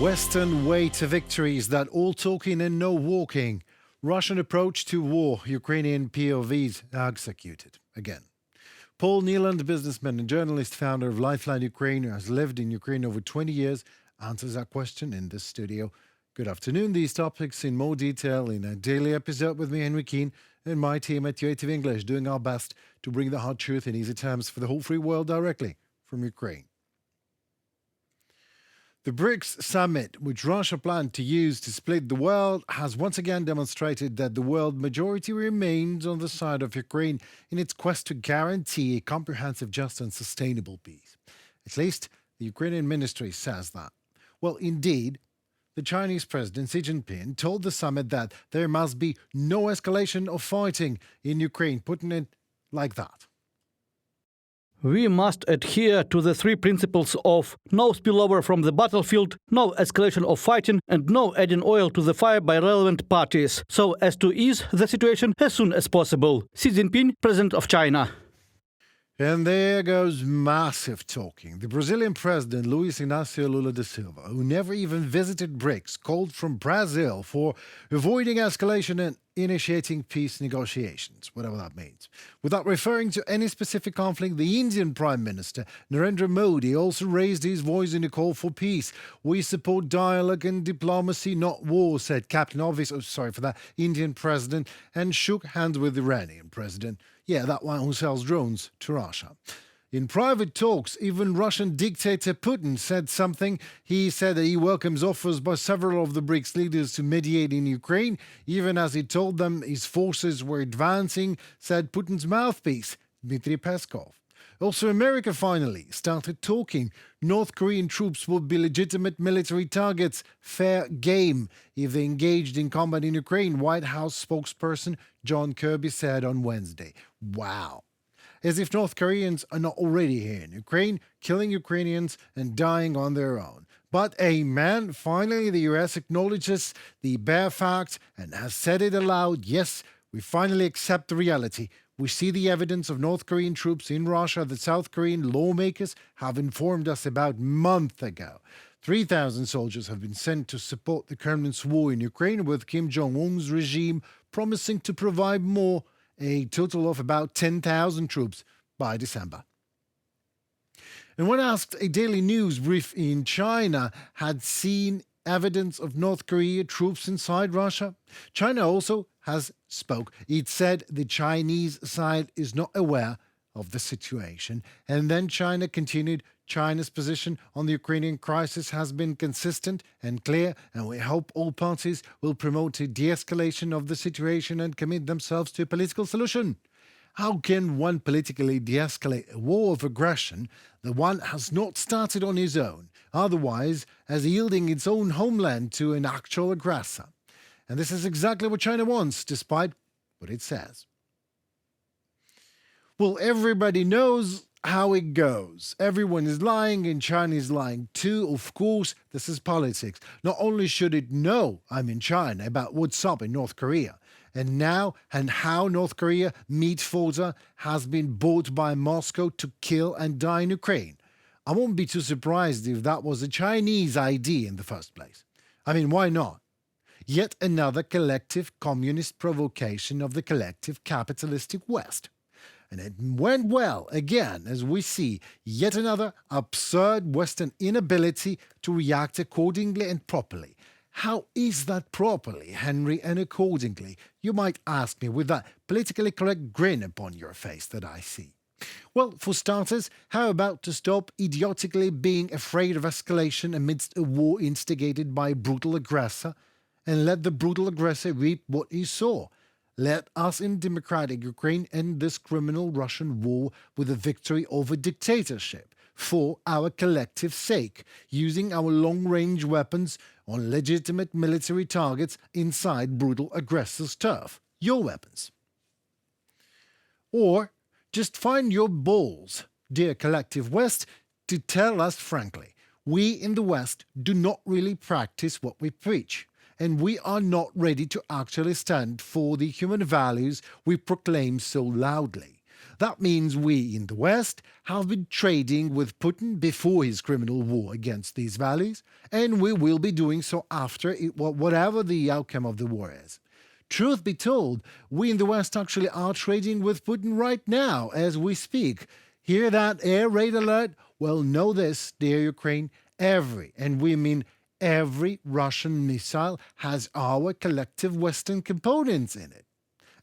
Western way to victory is that all talking and no walking. Russian approach to war, Ukrainian POWs executed. Again. Paul Nyland, businessman and journalist, founder of Lifeline Ukraine, who has lived in Ukraine over 20 years, answers that question in this studio. Good afternoon. These topics in more detail in a daily episode with me, Henry Keane, and my team at Creative English, doing our best to bring the hard truth in easy terms for the whole free world directly from Ukraine. The BRICS summit, which Russia planned to use to split the world, has once again demonstrated that the world majority remains on the side of Ukraine in its quest to guarantee a comprehensive, just and sustainable peace. At least, the Ukrainian ministry says that. Well, indeed, the Chinese President Xi Jinping told the summit that there must be no escalation of fighting in Ukraine, putting it like that. We must adhere to the three principles of no spillover from the battlefield, no escalation of fighting, and no adding oil to the fire by relevant parties, so as to ease the situation as soon as possible. Xi Jinping, President of China. And there goes massive talking. The Brazilian president, Luiz Inácio Lula da Silva, who never even visited BRICS, called from Brazil for avoiding escalation and initiating peace negotiations, whatever that means. Without referring to any specific conflict, the Indian Prime Minister, Narendra Modi, also raised his voice in a call for peace. We support dialogue and diplomacy, not war, said Captain Obvious, Indian president, and shook hands with the Iranian president. Yeah, that one who sells drones to Russia. In private talks, even Russian dictator Putin said something. He said that he welcomes offers by several of the BRICS leaders to mediate in Ukraine, even as he told them his forces were advancing, said Putin's mouthpiece, Dmitry Peskov. Also, America finally started talking. North Korean troops would be legitimate military targets, fair game, if they engaged in combat in Ukraine, White House spokesperson John Kirby said on Wednesday. Wow. As if North Koreans are not already here in Ukraine, killing Ukrainians and dying on their own. But amen, finally the US acknowledges the bare fact and has said it aloud. Yes, we finally accept the reality. We see the evidence of North Korean troops in Russia that South Korean lawmakers have informed us about months ago. 3,000 soldiers have been sent to support the Kremlin's war in Ukraine, with Kim Jong-un's regime promising to provide more, a total of about 10,000 troops by December. And when asked, a daily news brief in China had seen evidence of North Korea troops inside Russia. China also has spoke. It said the Chinese side is not aware of the situation. And then China continued. China's position on the Ukrainian crisis has been consistent and clear, and we hope all parties will promote a de-escalation of the situation and commit themselves to a political solution. How can one politically de-escalate a war of aggression that one has not started on his own, otherwise as yielding its own homeland to an actual aggressor? And this is exactly what China wants, despite what it says. Well, everybody knows how it goes. Everyone is lying and China is lying too. Of course, this is politics. Not only should it know I'm in China about what's up in North Korea, and how North Korea meat fodder has been bought by Moscow to kill and die in Ukraine. I won't be too surprised if that was a Chinese idea in the first place. I mean, why not? Yet another collective communist provocation of the collective capitalistic West. And it went well, again, as we see yet another absurd Western inability to react accordingly and properly. How is that properly, Henry, and accordingly? You might ask me with that politically correct grin upon your face that I see. Well, for starters, how about to stop idiotically being afraid of escalation amidst a war instigated by a brutal aggressor, and let the brutal aggressor reap what he saw? Let us in democratic Ukraine end this criminal Russian war with a victory over dictatorship, for our collective sake, using our long-range weapons on legitimate military targets inside brutal aggressors' turf, your weapons. Or just find your balls, dear collective West, to tell us frankly, we in the West do not really practice what we preach. And we are not ready to actually stand for the human values we proclaim so loudly. That means we in the West have been trading with Putin before his criminal war against these values, and we will be doing so after it, whatever the outcome of the war is. Truth be told, we in the West actually are trading with Putin right now as we speak. Hear that air raid alert? Well, know this, dear Ukraine, and we mean every Russian missile has our collective Western components in it.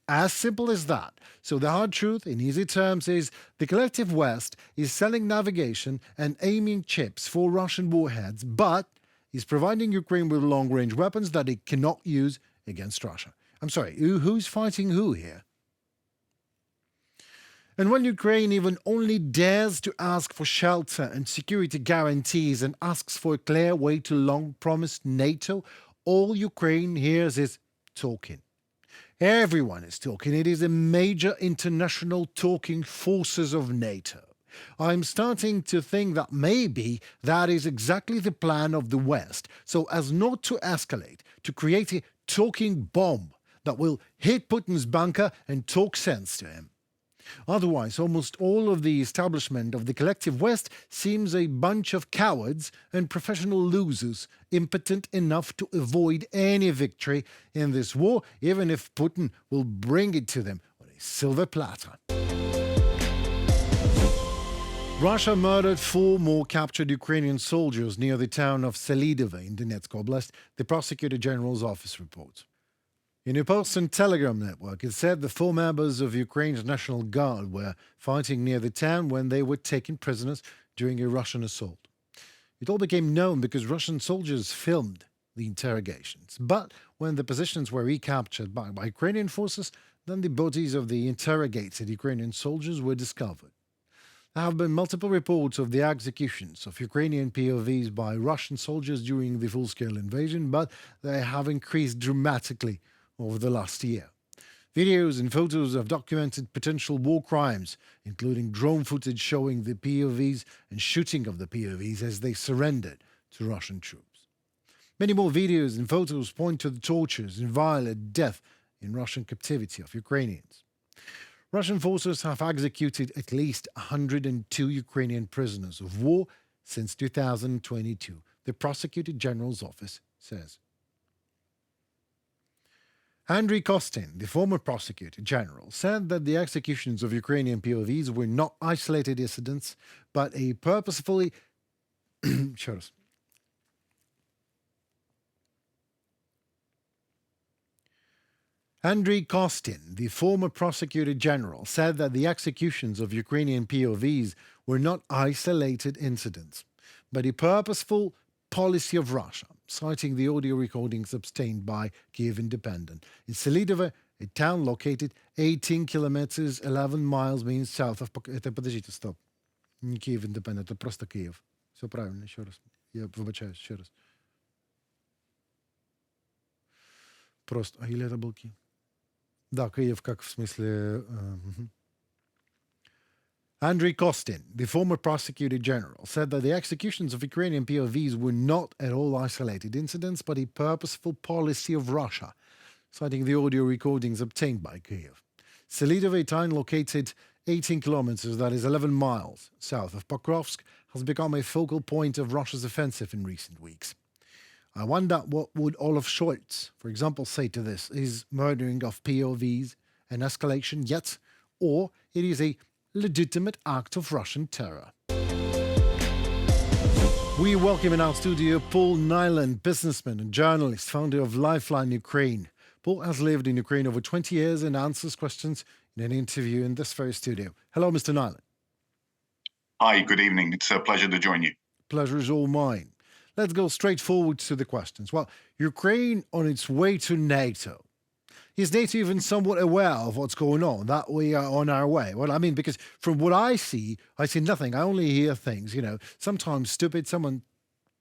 As simple as that. So the hard truth, in easy terms, is the collective West is selling navigation and aiming chips for Russian warheads, but is providing Ukraine with long-range weapons that it cannot use against Russia. I'm sorry, who's fighting who here? And when Ukraine even only dares to ask for shelter and security guarantees and asks for a clear way to long-promised NATO, all Ukraine hears is talking. Everyone is talking. It is a major international talking forces of NATO. I'm starting to think that maybe that is exactly the plan of the West, so as not to escalate, to create a talking bomb that will hit Putin's bunker and talk sense to him. Otherwise, almost all of the establishment of the collective West seems a bunch of cowards and professional losers, impotent enough to avoid any victory in this war, even if Putin will bring it to them on a silver platter. Russia murdered 4 more captured Ukrainian soldiers near the town of Selidove in Donetsk Oblast, the Prosecutor General's office reports. In a post on Telegram network, it said the 4 members of Ukraine's National Guard were fighting near the town when they were taken prisoners during a Russian assault. It all became known because Russian soldiers filmed the interrogations. But when the positions were recaptured by Ukrainian forces, then the bodies of the interrogated Ukrainian soldiers were discovered. There have been multiple reports of the executions of Ukrainian POWs by Russian soldiers during the full-scale invasion, but they have increased dramatically over the last year. Videos and photos have documented potential war crimes, including drone footage showing the POWs and shooting of the POWs as they surrendered to Russian troops. Many more videos and photos point to the tortures and violent death in Russian captivity of Ukrainians. Russian forces have executed at least 102 Ukrainian prisoners of war since 2022, the Prosecutor General's office says. Andriy Kostin, the former Prosecutor General, said that the executions of Ukrainian POWs were not isolated incidents, but a purposefully Andriy Kostin, the former Prosecutor General, said that the executions of Ukrainian POWs were not isolated incidents, but a purposeful policy of Russia, citing the audio recordings obtained by Kyiv Independent. In Selidove, a town located 18 kilometers, 11 miles means south of... Это, подождите, стоп. Не Kyiv Independent, это просто Киев. Все правильно, еще раз. Я выбачаюсь, еще раз. Просто... А или это был Киев? Да, Киев как в смысле... Andriy Kostin, the former Prosecutor General, said that the executions of Ukrainian POWs were not at all isolated incidents, but a purposeful policy of Russia, citing the audio recordings obtained by Kyiv. Selidove, a town located 18 kilometers, that is 11 miles, south of Pokrovsk, has become a focal point of Russia's offensive in recent weeks. I wonder what would Olaf Scholz, for example, say to this. Is murdering of POWs an escalation yet, or it is a legitimate act of Russian terror? We welcome in our studio Paul Nyland, businessman and journalist, founder of Lifeline Ukraine. Paul has lived in Ukraine over 20 years and answers questions in an interview in this very studio. Hello, Mr. Nyland. Hi, good evening. It's a pleasure to join you. Pleasure is all mine. Let's go straight forward to the questions. Well, Ukraine on its way to NATO. Is NATO even somewhat aware of what's going on, that we are on our way? Well, I mean, because from what I see nothing. I only hear things, sometimes stupid. Someone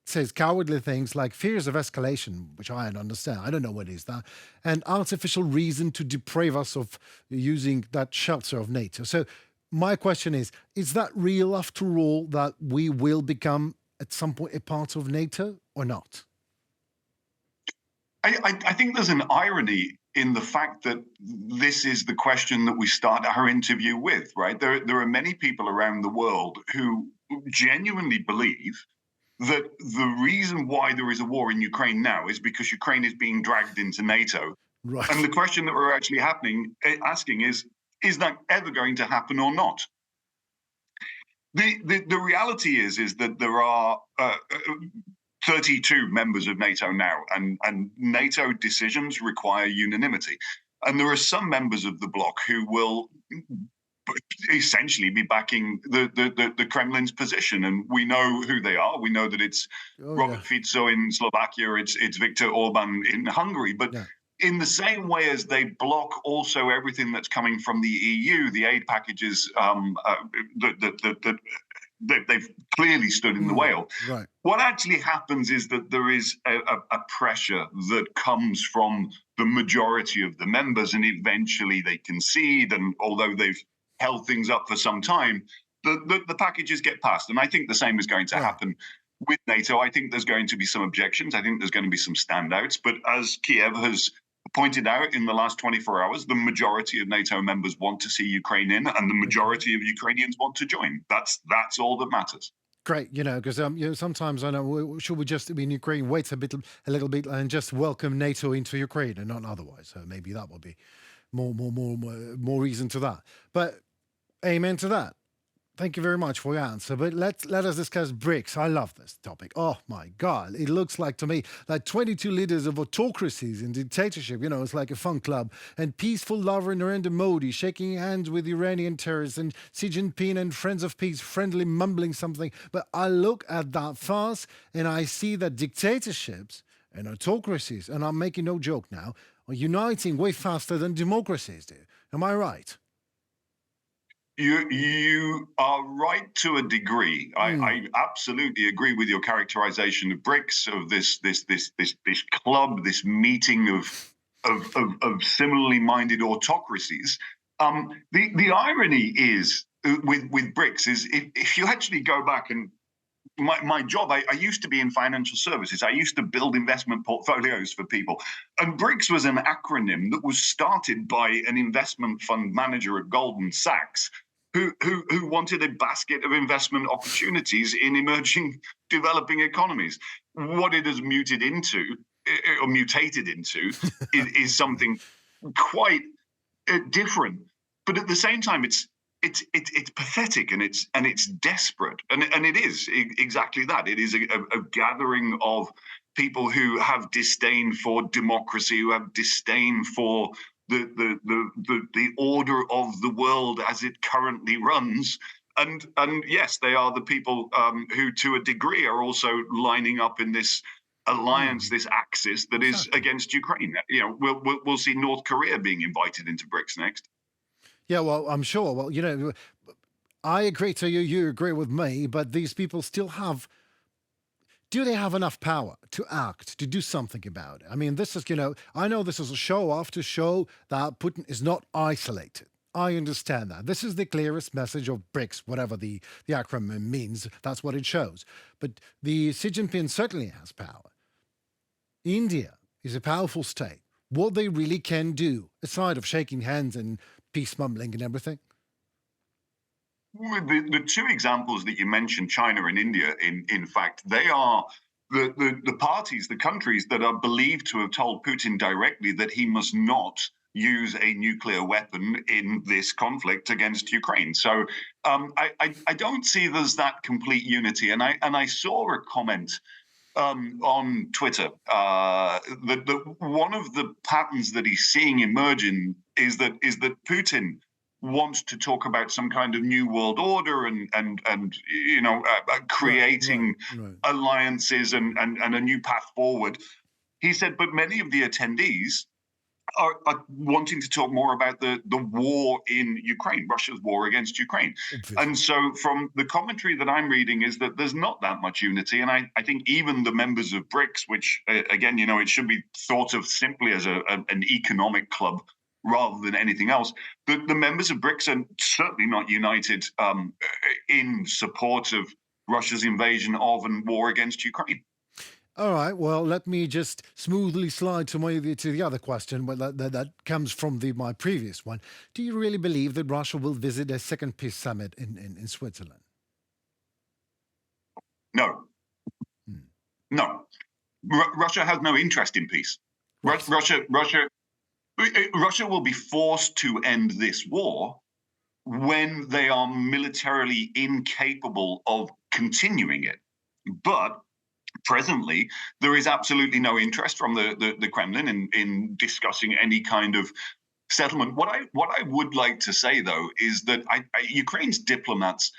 says cowardly things like fears of escalation, which I don't understand. I don't know what is that. And artificial reason to deprive us of using that shelter of NATO. So my question is that real after all, that we will become at some point a part of NATO or not? I think there's an irony in the fact that this is the question that we start our interview with, right? There are many people around the world who genuinely believe that the reason why there is a war in Ukraine now is because Ukraine is being dragged into NATO. Right. And the question that we're actually asking is that ever going to happen or not? The reality is that there are 32 members of NATO now, and NATO decisions require unanimity. And there are some members of the bloc who will essentially be backing the Kremlin's position, and we know who they are. We know that it's Robert Fico in Slovakia, it's Viktor Orban in Hungary, but in the same way as they block also everything that's coming from the EU, the aid packages that they've clearly stood in the way of. Right. What actually happens is that there is a pressure that comes from the majority of the members, and eventually they concede. And although they've held things up for some time, the packages get passed. And I think the same is going to happen with NATO. I think there's going to be some objections. I think there's going to be some standouts. But as Kiev has pointed out in the last 24 hours, the majority of NATO members want to see Ukraine in, and the majority of Ukrainians want to join. That's all that matters. Great, because sometimes I know, should we just in Ukraine wait a little bit and just welcome NATO into Ukraine and not otherwise? So maybe that would be more reason to that. But amen to that. Thank you very much for your answer. But let us discuss BRICS. I love this topic. Oh my God. It looks like to me like 22 leaders of autocracies and dictatorship. It's like a fun club. And peaceful lover Narendra Modi shaking hands with Iranian terrorists, and Xi Jinping and friends of peace friendly mumbling something. But I look at that farce and I see that dictatorships and autocracies, and I'm making no joke now, are uniting way faster than democracies do. Am I right? You are right to a degree. I absolutely agree with your characterization of BRICS, of this club, this meeting of similarly minded autocracies. The irony is with BRICS is if you actually go back and my job, I used to be in financial services. I used to build investment portfolios for people. And BRICS was an acronym that was started by an investment fund manager at Goldman Sachs who wanted a basket of investment opportunities in emerging developing economies. What it has mutated into is something quite different. But at the same time, it's pathetic and it's desperate, and it is exactly that. It is a gathering of people who have disdain for democracy, who have disdain for the order of the world as it currently runs, and yes, they are the people who, to a degree, are also lining up in this alliance, this axis that is against Ukraine. We'll see North Korea being invited into BRICS next. Yeah, well, I'm sure. Well, I agree to you. You agree with me, but these people still have. Do they have enough power to act, to do something about it? I mean, this is, I know this is a show off to show that Putin is not isolated. I understand that. This is the clearest message of BRICS, whatever the acronym means. That's what it shows. But the Xi Jinping certainly has power. India is a powerful state. What they really can do, aside of shaking hands and peace mumbling and everything. The two examples that you mentioned, China and India, in fact, they are the parties, the countries that are believed to have told Putin directly that he must not use a nuclear weapon in this conflict against Ukraine. So I don't see there's that complete unity. And I saw a comment on Twitter that one of the patterns that he's seeing emerging is that Putin wants to talk about some kind of new world order and creating alliances and a new path forward. He said, but many of the attendees are wanting to talk more about the war in Ukraine, Russia's war against Ukraine. And so from the commentary that I'm reading is that there's not that much unity. And I think even the members of BRICS, which, again, it should be thought of simply as an economic club rather than anything else, the members of BRICS are certainly not united in support of Russia's invasion of and war against Ukraine. All right. Well, let me just smoothly slide to the other question, but that comes from my previous one. Do you really believe that Russia will visit a second peace summit in Switzerland? No, no. Russia has no interest in peace. Right. Russia will be forced to end this war when they are militarily incapable of continuing it. But presently, there is absolutely no interest from the Kremlin in discussing any kind of settlement. What I would like to say, though, is that Ukraine's diplomats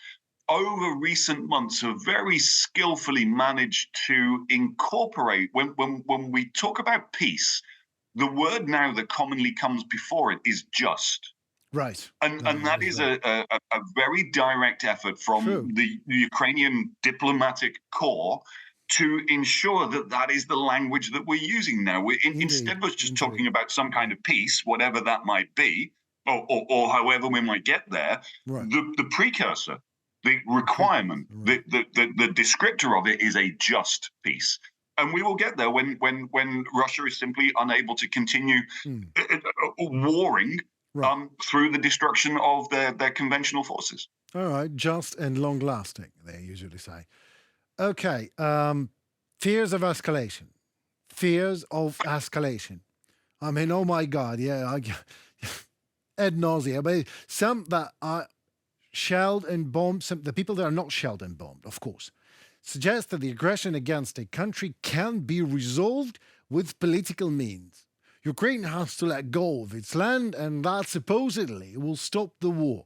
over recent months have very skillfully managed to incorporate, when we talk about peace, the word now that commonly comes before it is just. Right. And that is right. a very direct effort from True. the Ukrainian diplomatic corps to ensure that is the language that we're using now. Instead of just talking about some kind of peace, whatever that might be, or however we might get there, Right. the precursor, the requirement, right. the descriptor of it is a just peace. And we will get there when Russia is simply unable to continue warring Right. through the destruction of their conventional forces. All right. Just and long lasting, they usually say. Okay. Fears of escalation. Fears of escalation. I mean, oh my God. Yeah. Ad nausea. But some that are shelled and bombed, the people that are not shelled and bombed, of course, suggest that the aggression against a country can be resolved with political means. Ukraine has to let go of its land, and that supposedly will stop the war.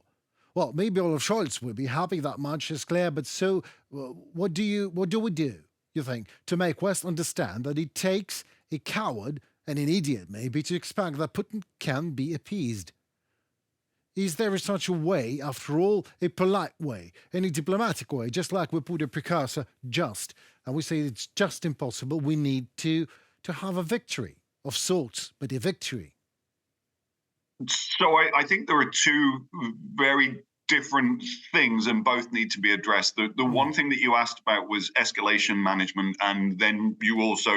Well, maybe Olaf Scholz will be happy that much is clear, but so what do we do, you think, to make West understand that it takes a coward and an idiot maybe to expect that Putin can be appeased? Is there such a way, after all, a polite way, any diplomatic way, just like we put a precursor, just, and we say it's just impossible, we need to have a victory of sorts, but a victory? So I think there are two very different things, and both need to be addressed. The one thing that you asked about was escalation management, and then you also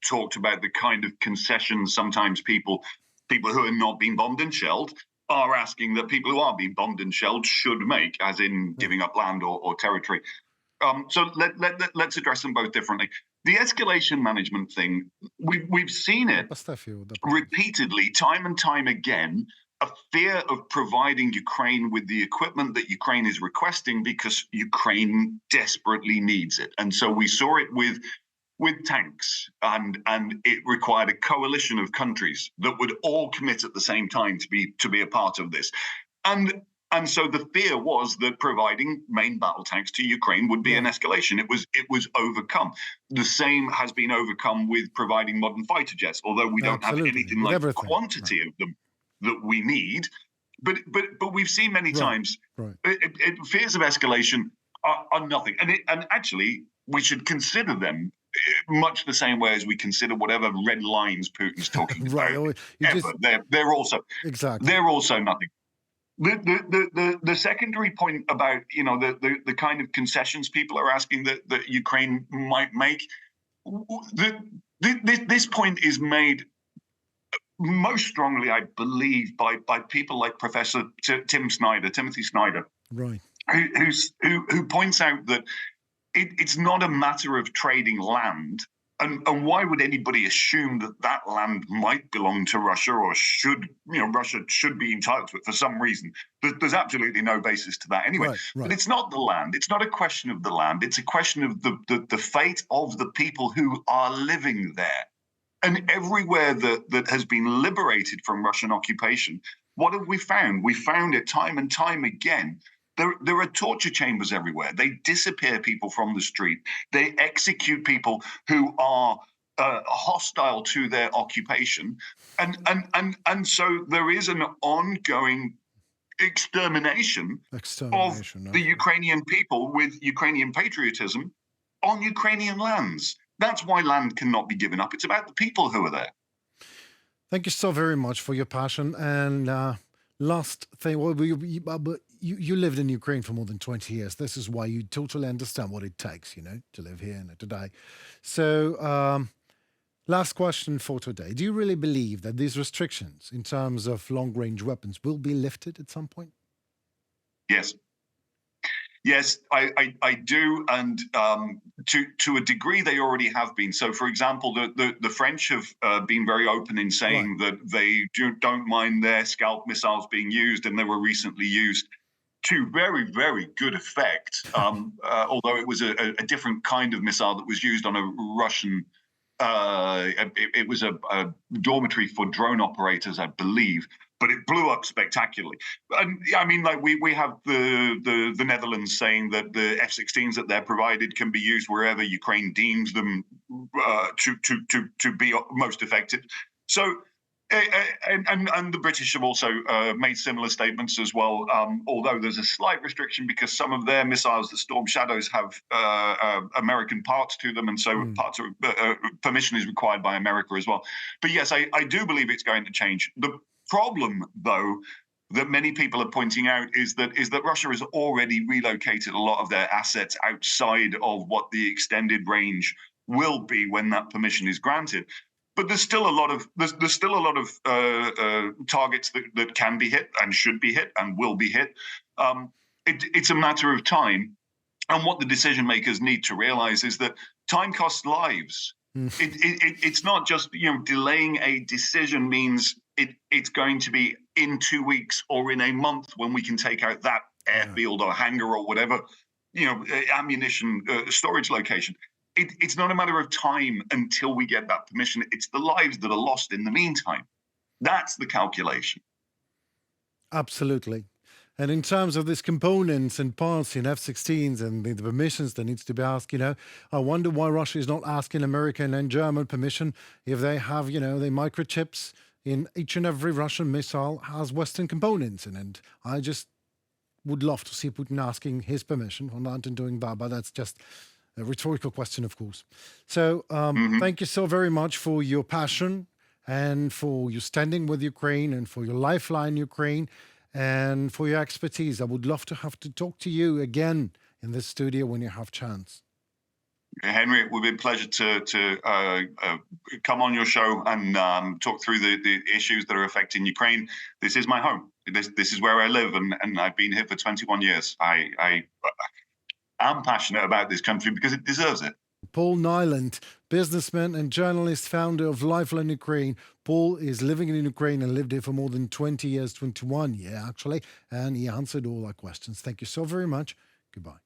talked about the kind of concessions sometimes people who are not being bombed and shelled are asking that people who are being bombed and shelled should make, as in giving up land or territory. So let's address them both differently. The escalation management thing, we've seen it repeatedly, time and time again, a fear of providing Ukraine with the equipment that Ukraine is requesting because Ukraine desperately needs it. And so we saw it with tanks, and it required a coalition of countries that would all commit at the same time to be a part of this. And so the fear was that providing main battle tanks to Ukraine would be an escalation. It was overcome. The same has been overcome with providing modern fighter jets, although we don't have anything like the quantity of them that we need. But we've seen many times fears of escalation are nothing. And actually, we should consider them much the same way as we consider whatever red lines Putin's talking about. They're also nothing. The secondary point about the kind of concessions people are asking that Ukraine might make, this point is made most strongly, I believe, by people like Professor Timothy Snyder, right, who points out that it's not a matter of trading land. And why would anybody assume that land might belong to Russia or Russia should be entitled to it for some reason? There's absolutely no basis to that anyway. Right. But it's not the land. It's not a question of the land. It's a question of the fate of the people who are living there. And everywhere that has been liberated from Russian occupation, what have we found? We found it time and time again. There are torture chambers everywhere. They disappear people from the street. They execute people who are hostile to their occupation, and so there is an ongoing extermination of the Ukrainian people with Ukrainian patriotism on Ukrainian lands. That's why land cannot be given up. It's about the people who are there. Thank you so very much for your passion. And last thing, you lived in Ukraine for more than 20 years. This is why you totally understand what it takes, to live here and today. So, last question for today. Do you really believe that these restrictions in terms of long-range weapons will be lifted at some point? Yes. Yes, I do, and to a degree they already have been. So, for example, the French have been very open in saying that they don't mind their Scalp missiles being used, and they were recently used to very, very good effect. Although it was a different kind of missile that was used on a Russian. It was a dormitory for drone operators, I believe, but it blew up spectacularly. And I mean, like we have the Netherlands saying that the F-16s that they're provided can be used wherever Ukraine deems them to be most effective. So. And the British have also made similar statements as well, although there's a slight restriction because some of their missiles, the Storm Shadows, have American parts to them, and so parts of permission is required by America as well. But yes, I do believe it's going to change. The problem, though, that many people are pointing out is that Russia has already relocated a lot of their assets outside of what the extended range will be when that permission is granted. But there's still a lot of targets that can be hit and should be hit and will be hit. It's a matter of time, and what the decision makers need to realize is that time costs lives. It's not just delaying a decision means it's going to be in 2 weeks or in a month when we can take out that airfield or hangar or whatever ammunition storage location. It's not a matter of time until we get that permission. It's the lives that are lost in the meantime. That's the calculation. Absolutely. And in terms of these components and parts in F-16s and the permissions that needs to be asked, I wonder why Russia is not asking American and German permission if they have, the microchips in each and every Russian missile has Western components in it. I just would love to see Putin asking his permission on that and doing that, but that's just a rhetorical question, of course. So thank you so very much for your passion and for your standing with Ukraine and for your lifeline Ukraine and for your expertise. I would love to have to talk to you again in this studio when you have chance. Henry, it would be a pleasure to come on your show and talk through the issues that are affecting Ukraine. This is my home. This is where I live, and I've been here for 21 years. I'm passionate about this country because it deserves it. Paul Nyland, businessman and journalist, founder of Lifeline Ukraine. Paul is living in Ukraine and lived here for more than 20 years, 21 years actually, and he answered all our questions. Thank you so very much. Goodbye.